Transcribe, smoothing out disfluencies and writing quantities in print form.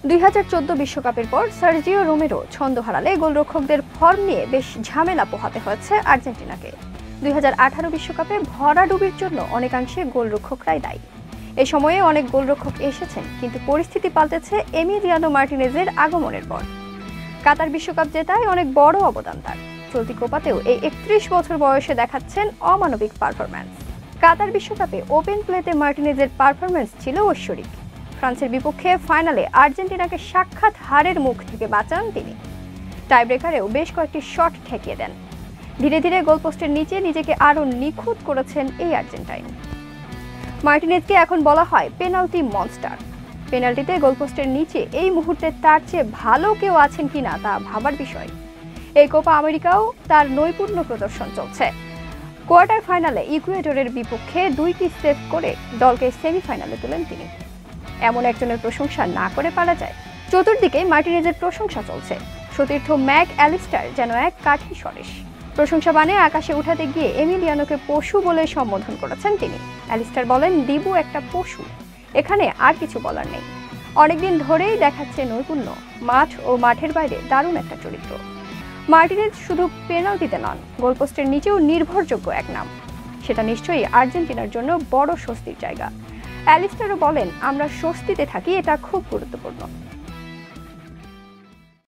2014 বিশ্বকাপের পর Sergio Romero ছন্দ হারালে গোলরক্ষকদের ফর্ম নিয়ে বেশ ঝামেলা পোহাতে হয়েছে আর্জেন্টিনাকে। 2018 বিশ্বকাপে ভরাডুবির জন্য অনেকাংশে গোলরক্ষকরাই দায়ী। এ সময়ে অনেক গোলরক্ষক এসেছেন, কিন্তু পরিস্থিতি পাল্টেছে এমিলিয়ানো মার্টিনেজের আগমনের পর। কাতার বিশ্বকাপ জেতায় অনেক বড় অবদান তার। চলতি কোপাতেও এই 31 বছর বয়সে দেখাচ্ছেন অমানবিক পারফরম্যান্স। কাতার বিশ্বকাপে ওপেন প্লেতে মার্টিনেজের পারফরম্যান্স ছিল ঐশ্বরিক। ফ্রান্সের বিপক্ষে ফাইনালে আর্জেন্টিনাকে সাক্ষাৎ হারের মুখ থেকে বাঁচান তিনি। টাইব্রেকারেও বেশ কয়েকটি শট ঠেকিয়ে দেন। ধীরে ধীরে গোলপোস্টের নিচে নিজেকে আরও নিখুঁত করেছেন এই আর্জেন্টাইন। মার্টিনেজকে এখন বলা হয় পেনাল্টি মনস্টার। পেনাল্টিতে গোলপোস্টের নিচে এই মুহূর্তে তার চেয়ে ভালো কেউ আছেন কিনা তা ভাবার বিষয়। এই কোপা আমেরিকাও তার নৈপুণ্য প্রদর্শন চলছে। কোয়ার্টার ফাইনালে ইকুয়েডরের বিপক্ষে 2টি সেভ করে দলকে সেমিফাইনালে তোলেন তিনি। এমন একজনের প্রশংসা না করে পারা যায়? চতুর্দিকে মার্টিনেজের প্রশংসা চলছে। সতীর্থ ম্যাক অ্যালিস্টার যেন এক কাঠি সরেস। প্রশংসা বানে আকাশে উঠাতে গিয়ে এমিলিয়ানোকে পশু বলে সম্বোধন করেছেন তিনি। অ্যালিস্টার বলেন, দিবু একটা পশু, এখানে আর কিছু বলার নেই। অনেকদিন ধরেই দেখাচ্ছে নৈপুণ্য, মাঠ ও মাঠের বাইরে দারুণ একটা চরিত্র। মার্টিনেজ শুধু পেনাল্টিতে নন, গোলপোস্টের নিচেও নির্ভরযোগ্য এক নাম। সেটা নিশ্চয়ই আর্জেন্টিনার জন্য বড় স্বস্তির জায়গা। অ্যালিস্টারও বলেন, আমরা স্বস্তিতে থাকি, এটা খুব গুরুত্বপূর্ণ।